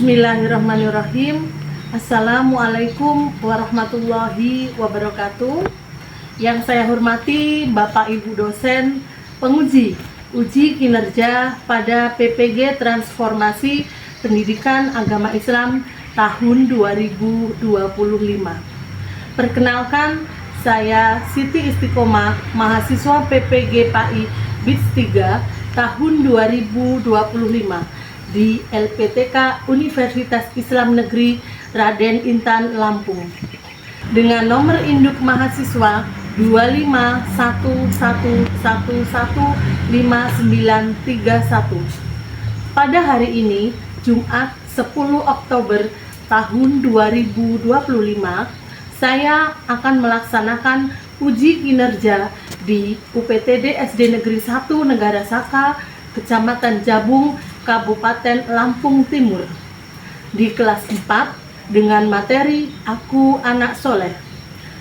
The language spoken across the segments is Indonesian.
Bismillahirrahmanirrahim. Assalamualaikum warahmatullahi wabarakatuh. Yang saya hormati Bapak Ibu dosen penguji uji kinerja pada PPG Transformasi Pendidikan Agama Islam tahun 2025. Perkenalkan, saya Siti Istiqomah, mahasiswa PPG PAI BITS 3 tahun 2025 di LPTK Universitas Islam Negeri Raden Intan Lampung dengan nomor induk mahasiswa 25111115931. Pada hari ini, Jumat 10 Oktober tahun 2025, saya akan melaksanakan uji kinerja di UPTD SD Negeri 1 Negara Saka, Kecamatan Jabung, Kabupaten Lampung Timur, di kelas 4 dengan materi Aku Anak Soleh.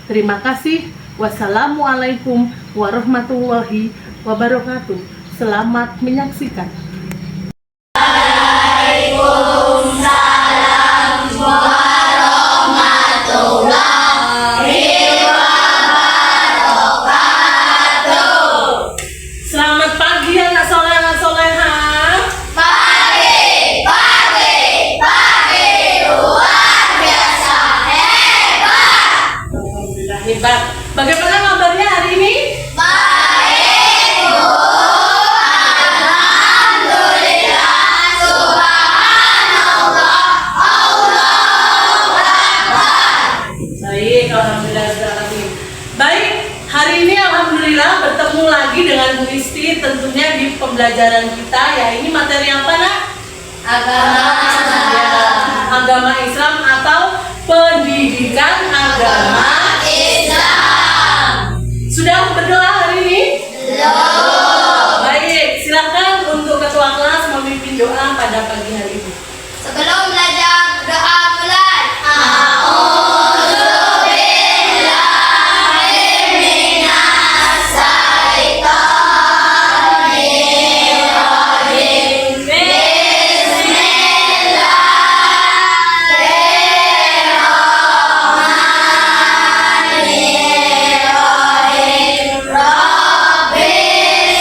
Terima kasih. Wassalamualaikum warahmatullahi wabarakatuh. Selamat menyaksikan. Waalaikumsalam warahmatullahi wabarakatuh. Selamat pagi anak soleh, anak soleha. Hebat. Bagaimana kabarnya hari ini? Baik, Bu. Alhamdulillah. Subhanallah. Allahu Akbar. Baik, alhamdulillah. Baik, hari ini alhamdulillah bertemu lagi dengan Bu Isti, tentunya di pembelajaran kita. Ya, ini materi apa, Nak? Agama Islam atau pendidikan agama Islam. Sudah berdoa hari ini? Belum. Baik, silakan untuk ketua kelas memimpin doa pada pagi hari ini. Sebelum belajar, doa mulai. A'udzubillahi minas syaitonir rajim. Bismillahirrahmanirrahim. Rabbi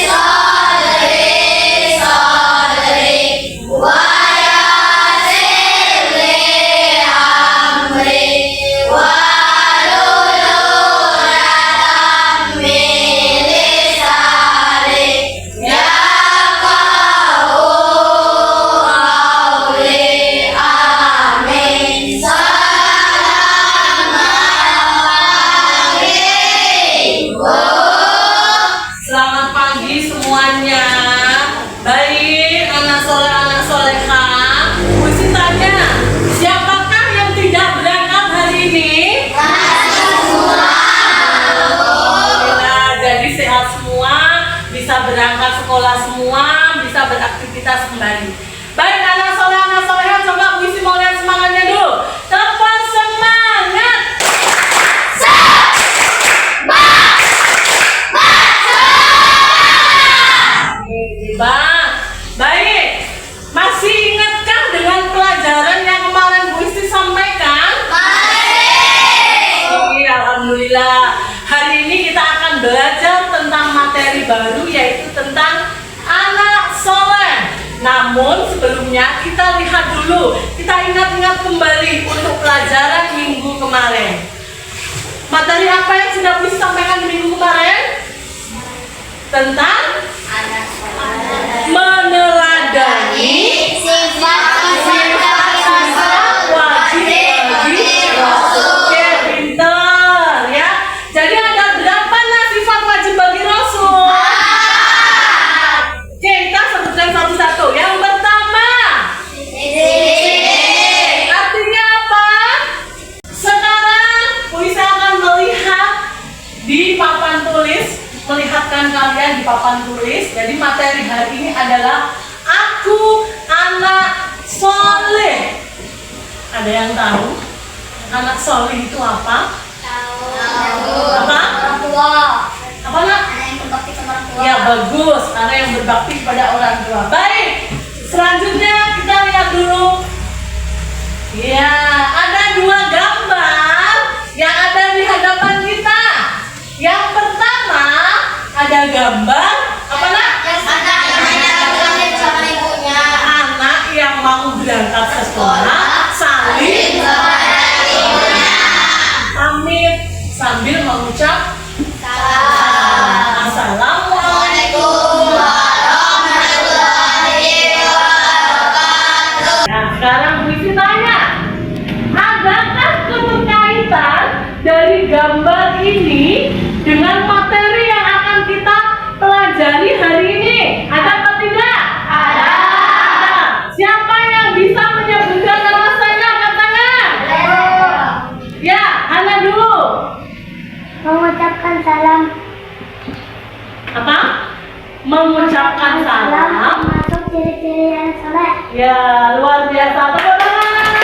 sholli sholli wa yassir li amri wahlul 'uqdatam min lisani yafqahu qawli. Amin. Selamat pagi semuanya. Baik, anak soleh, anak soleha. Bu Isti tanya, siapakah yang tidak berangkat hari ini? Alhamdulillah, jadi sehat semua, bisa berangkat sekolah semua, bisa beraktivitas kembali. Baik, anak soleh, anak soleha, coba Bu Isti mau lihat semangatnya dulu. Telepon semangat. Bang, baik. Masih ingatkah dengan pelajaran yang kemarin Bu Isti sampaikan? Oke, alhamdulillah. Hari ini kita akan belajar tentang materi baru, yaitu tentang anak soleh. Namun sebelumnya kita lihat dulu, kita ingat-ingat kembali untuk pelajaran minggu kemarin. Materi apa yang sudah Bu Isti sampaikan di minggu kemarin? Tentang meneladani sifat-sifat wajib bagi Rasul. Oke, pinter ya. Jadi ada berapa sifat wajib bagi Rasul? Oke, kita sebutkan satu-satu. Yang pertama, artinya apa? Sekarang Puisa akan melihat di papan tulis, melihatkan kalian di papan tulis. Jadi materi hari ini adalah Aku Anak Soleh. Ada yang tahu anak soleh itu apa? Apa? Orang tua. Apa, Nak? Anak yang berbakti sama orang tua. Ya, bagus, karena yang berbakti kepada orang tua. Baik, selanjutnya kita lihat dulu salam. Apa? Mengucapkan salam. Masuk ciri-ciri yang soleh. Ya, luar biasa. Tepuk tangan.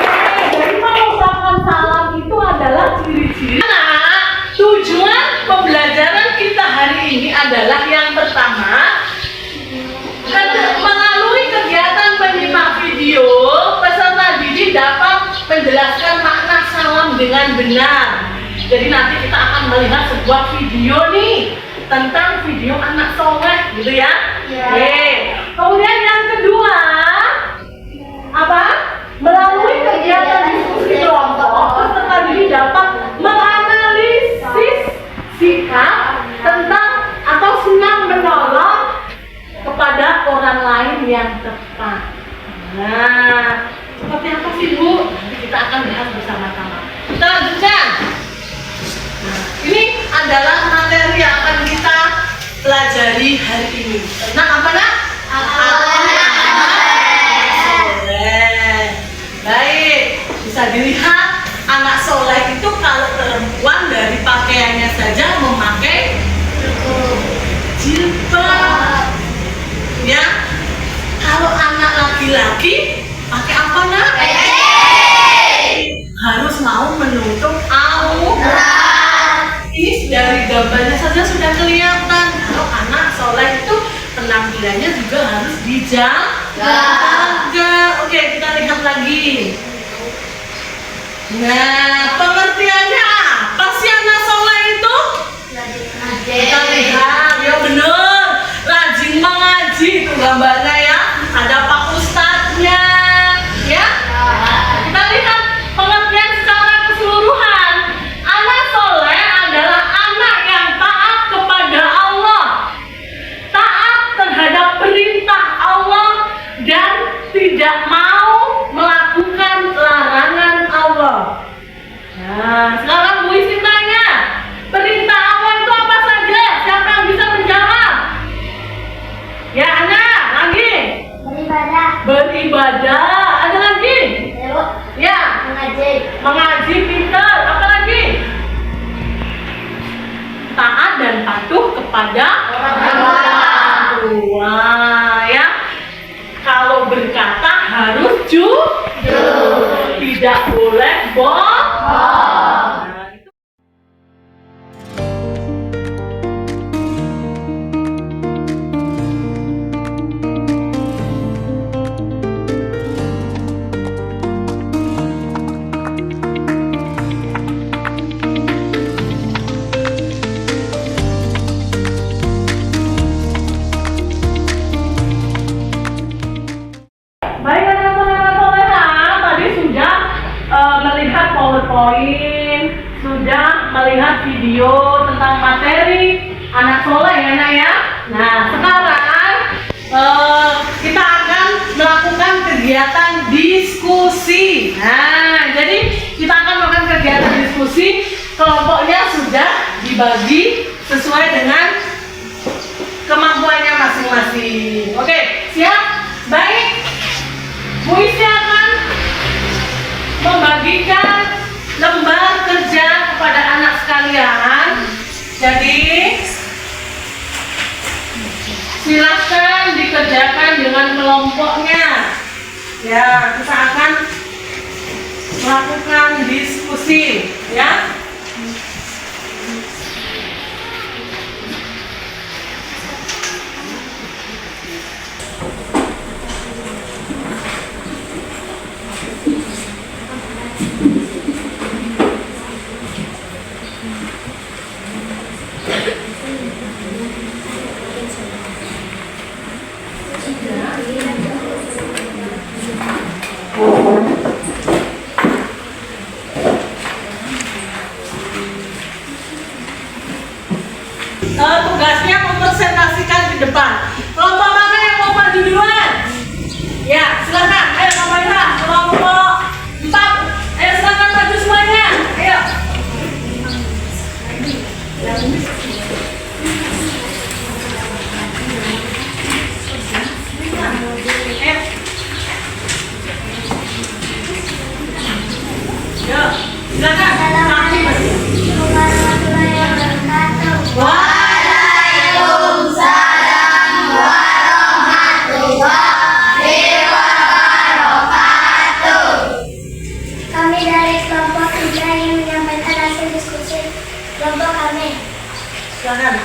Oke, jadi mengucapkan salam itu adalah ciri-ciri. Nah, tujuan pembelajaran kita hari ini adalah yang pertama, melalui kegiatan menyimak video, peserta didik dapat menjelaskan makna salam dengan benar. Jadi nanti kita akan melihat sebuah video nih tentang video anak soleh, gitu ya. Oke. Kemudian yang kedua, apa? Melalui kegiatan diskusi kelompok, peserta didik dapat menganalisis sikap tentang atau senang menolong kepada orang lain yang tepat. Nah, seperti apa sih Bu? Nanti kita akan lihat bersama-sama. Kita lanjutkan. Nah, ini adalah materi yang akan kita pelajari hari ini. Tentang apa nak? Soleh. Baik, bisa dilihat anak soleh itu kalau perempuan dari pakaiannya saja memakai jilbab. Ya, kalau anak laki-laki pakai apa nak? Harus mau menutup aurat. Ini dari gambarnya saja sudah kelihatan kalau anak soleh itu penampilannya juga harus dijaga. Oke, kita lihat lagi. Nah, pengertiannya apa sih anak soleh itu? Kita lihat, ya benar, rajin mengaji itu gambarnya ya. Ada Pak Ustadznya, ya. Kita lihat pengertian secara keseluruhan. Anak soleh adalah anak yang taat kepada Allah, taat terhadap perintah Allah, dan tidak mau melakukan larangan Allah. Nah, sekarang Bu Isin tanya, perintah Allah itu apa saja? Siapa yang bisa menjawab? Ya, anak, lagi. Beribadah. Ada lagi? Ya. Mengaji, pintar. Apa lagi? Taat dan patuh kepada orang tua. Ya. Kalau berkata harus jujur. Tidak boleh bohong. Nah, itu. Baik anak-anak soleha, tadi sudah melihat PowerPoint, sudah melihat video tentang materi anak soleh ya nak ya. Nah sekarang kita akan melakukan kegiatan diskusi. Nah jadi kita akan melakukan kegiatan diskusi, kelompoknya sudah dibagi sesuai dengan kemampuannya masing-masing. Oke, siap? Baik. Bu Isi akan membagikan lembar kerja kepada anak sekalian. Jadi silakan dikerjakan dengan kelompoknya. Ya, kita akan melakukan diskusi, ya. Tugasnya mempresentasikan di depan. Kelompok mana yang mau maju duluan? Ya, silakan. Ayo Kamarina, kelompok 4. Ayo silakan maju semuanya. Ayo. Ayo. Silakan. Contoh kami. Silakan.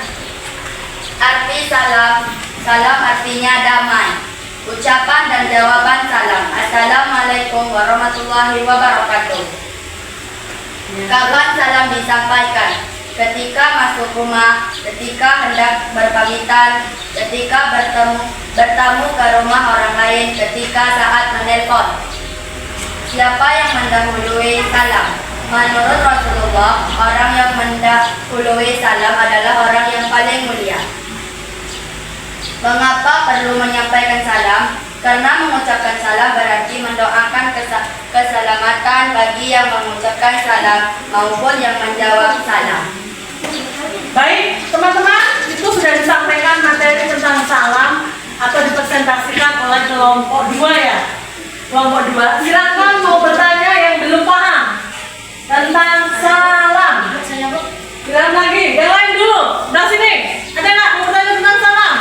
Arti salam. Salam artinya damai. Ucapan dan jawaban salam. Assalamualaikum warahmatullahi wabarakatuh. Kapan salam disampaikan? Ketika masuk rumah, ketika hendak berpamitan, ketika bertamu ke rumah orang lain, ketika saat menelpon. Siapa yang mendahului salam? Menurut Rasulullah, orang yang mendahului salam adalah orang yang paling mulia. Mengapa perlu menyampaikan salam? Karena mengucapkan salam berarti mendoakan keselamatan bagi yang mengucapkan salam maupun yang menjawab salam. Baik, teman-teman, itu sudah disampaikan materi tentang salam atau dipresentasikan oleh kelompok 2 ya. Kelompok 2, silakan mau bertanya yang belum paham tentang salam. Silakan lagi, yang lain dulu. Udah sini, ada nggak mau bertanya tentang salam?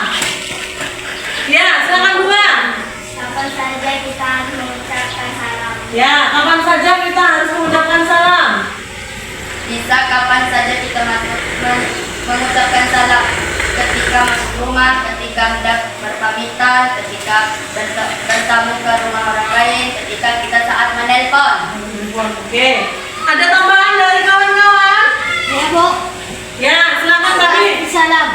Ya, silakan Bunga. Kapan saja kita harus mengucapkan salam? Ya, kapan saja kita harus mengucapkan salam? Bisa kapan saja kita mengucapkan salam, ketika masuk rumah, ketika hendak berpamitan, ketika bertamu ke rumah orang lain, ketika kita saat menelpon. Oke, ada tambahan dari kawan-kawan? Ya, Bu. Ya, silakan Apa tadi. arti salam?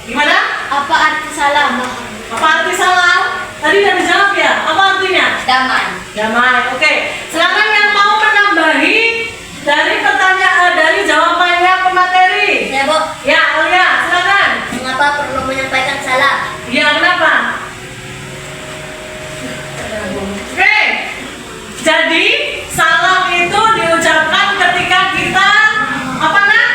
Gimana? Apa arti salam? Apa arti salam? Tadi udah dijawab ya. Apa artinya? Damai. Damai. Oke. Silakan yang mau menambahi dari pertanyaan dari jawabannya pemateri. Ya, Bu. Ya, Alia, silakan. Mengapa perlu menyampaikan salam? Ya, kenapa? Oke. Jadi, salam itu diucapkan ketika kita apa nak?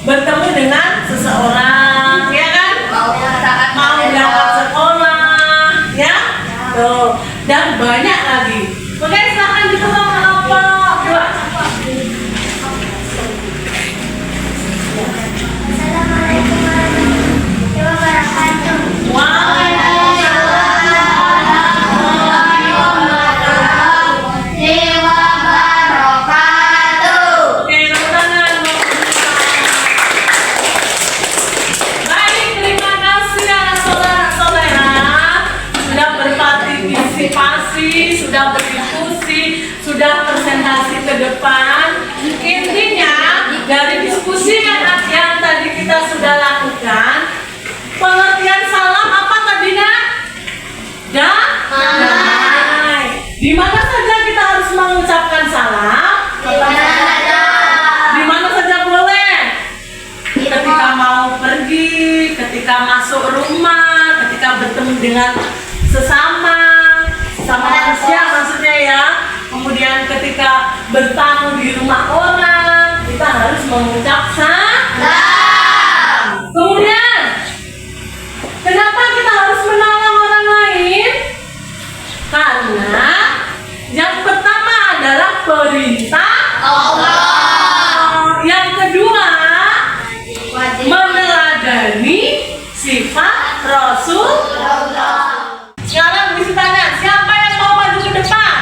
Bertemu dengan seseorang, ya kan? Mau saat Mau berangkat menelpon. sekolah, ya? Tuh, dan banyak lagi. Oke, silakan ditutup apa? Coba. Assalamualaikum warahmatullahi wabarakatuh. Oke, tepuk tangan. Baik, terima kasih anak saudara-saudara sudah berpartisipasi, sudah berdiskusi, sudah presentasi ke depan. Intinya dari diskusi yang tadi kita sudah lakukan, pengertian salam apa tadi nak? Damai. Di mana saja kita harus mengucapkan salam? Di mana saja boleh. Ketika mau pergi, ketika masuk rumah, ketika bertemu dengan sesama manusia maksudnya ya. Kemudian ketika bertamu di rumah orang, kita harus mengucap salam. Kemudian, kenapa kita harus menolong orang lain? Karena yang pertama adalah perintah Allah. Yang kedua, meneladani sifat Rasulullah. Sekarang bisa tanya, siapa yang mau maju ke depan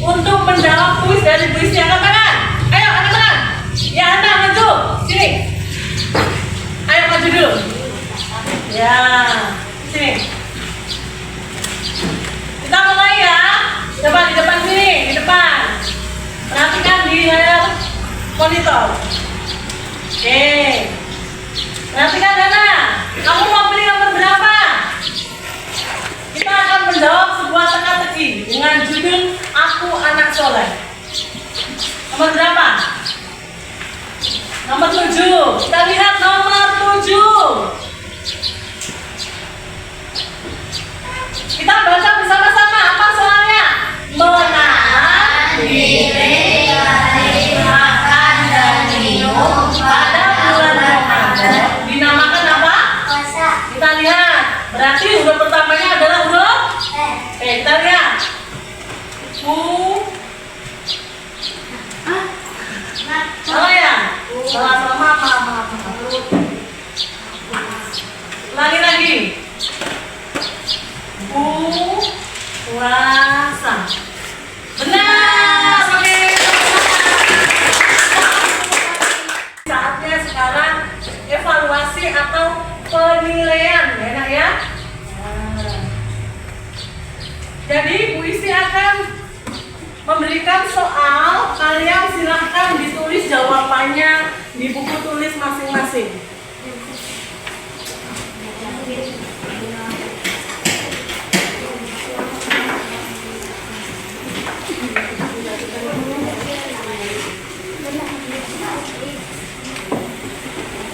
untuk menjawab kuis dari kuisnya? Angkat tangan. Ayo, angkat tangan. Ya, Anda maju. Sini. Ayo maju dulu. Ya, sini. Kita mulai ya. Coba di depan sini, di depan. Perhatikan di layar monitor. Oke. Perhatikan Dana. Kamu mau pilih nomor berapa? Kita akan menjawab sebuah teka-teki dengan judul Aku Anak Soleh. Nomor berapa? Nomor 7. Kita lihat nomor 7. Kita baca bersama-sama. Apa soalnya? Menahan diri dari makan dan minum pada bulan Ramadan dinamakan apa? Puasa. Kita lihat. Berarti huruf pertamanya adalah huruf. Oke, kita lihat. Salah ya? Salah sama maaf. Ulangi lagi. Puasa. Benar. Oke. Saatnya evaluasi atau penilaian ya nak ya. Jadi Bu Isi akan memberikan soal, kalian silahkan ditulis jawabannya di buku tulis masing-masing.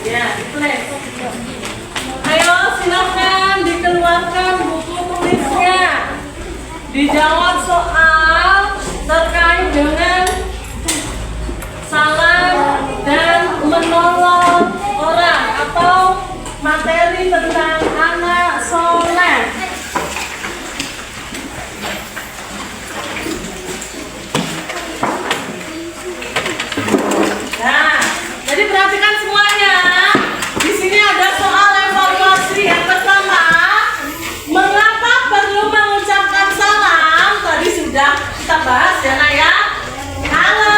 Ya, play. Ayo silahkan dikeluarkan buku tulisnya. Dijawab soal terkait dengan salam dan menolong orang atau materi tentang anak soleh. Nah, jadi perhatikan semuanya. Di sini ada soal evaluasi. Yang pertama, mengapa perlu mengucapkan salam? Tadi sudah kita bahas ya nak ya. Halo.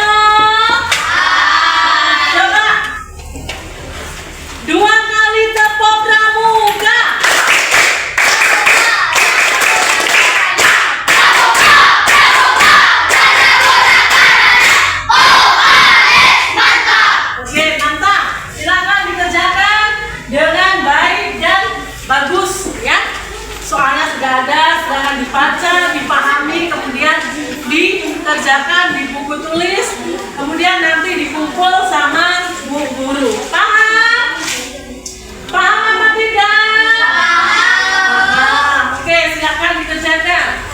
Coba 2 kali tepuk pramuka. Oke, mantap. Silakan dikerjakan dengan baik dan bagus ya. Soalnya sudah ada, silakan dibaca, dipahami, kemudian dikerjakan di buku tulis, kemudian nanti dikumpul sama bu guru. Paham? Paham apa tidak? Paham. Oke, silakan dikerjakan.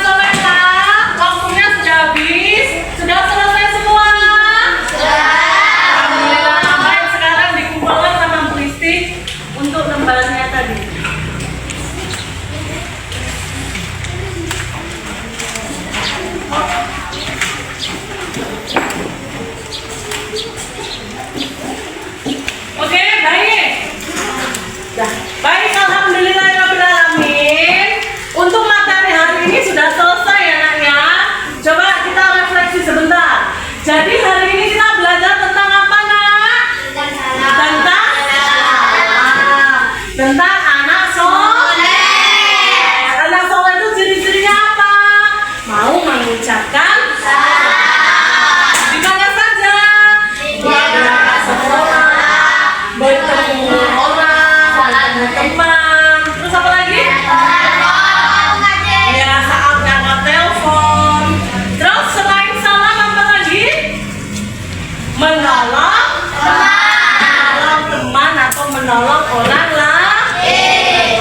Soleha, waktunya sudah habis. Sudah selesai semua? Alhamdulillah. Baik, sekarang dikumpulkan sama Bu Isti untuk lembarnya tadi. Oke, baik. Dah, baik, alhamdulillahirrahmanirrahim. Untuk materi hari ini sudah selesai ya nak ya. Coba kita refleksi sebentar. Jadi hari ini kita belajar tentang apa nak? Tentang anak soleh. Anak soleh itu ciri-cirinya apa? Mau mengucapkan salam. Di mana saja? Berangkat sekolah, bertemu orang, teman. Terus apa lagi? Ya, saat ngangkat telepon. Terus selain salam apa lagi? Menolong teman atau menolong orang lain.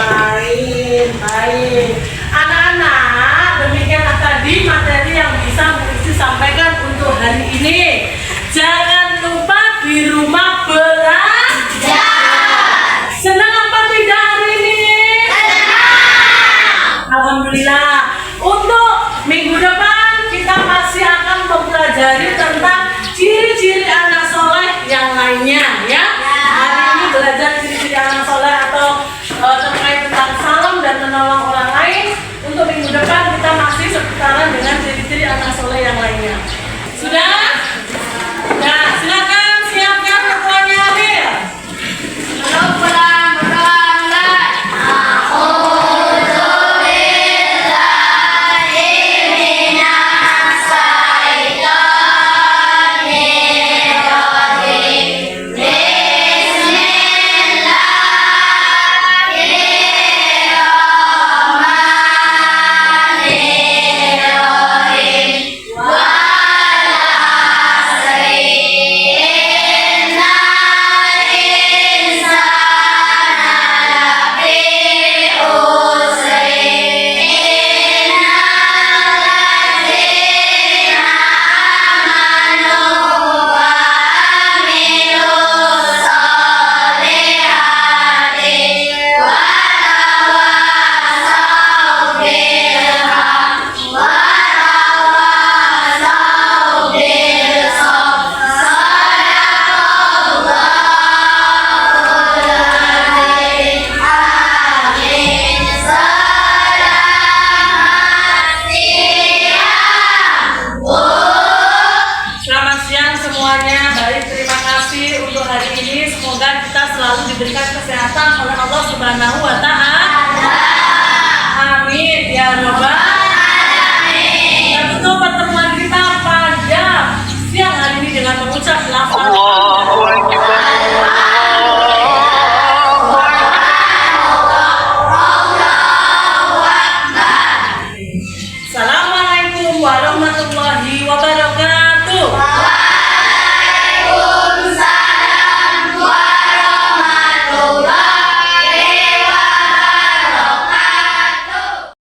Baik. Anak-anak, demikianlah tadi materi yang bisa Bu Isi sampaikan untuk hari ini. Jangan lupa di rumah belajar. Senang apa tidak hari ini? Alhamdulillah. Untuk minggu depan kita masih akan mempelajari tentang ciri-ciri anak soleh yang lainnya ya. Hari ini belajar ciri-ciri anak soleh atau terkait tentang salam dan menolong orang lain. Untuk minggu depan kita masih seputaran dengan ciri-ciri anak soleh yang lainnya. Sudah? Nah, silakan siapkan ketuanya hadir. Belum pulang, mulai. Bismillahirrahmanirrahim. semuanya. Baik, terima kasih untuk hari ini. Semoga kita selalu diberikan kesehatan oleh Allah Subhanahu wa Ta'ala. Amin ya Rabbal alamin. Dan tutup pertemuan kita pada siang hari ini dengan mengucap lafaz Allahu Akbar. Assalamualaikum warahmatullahi wabarakatuh.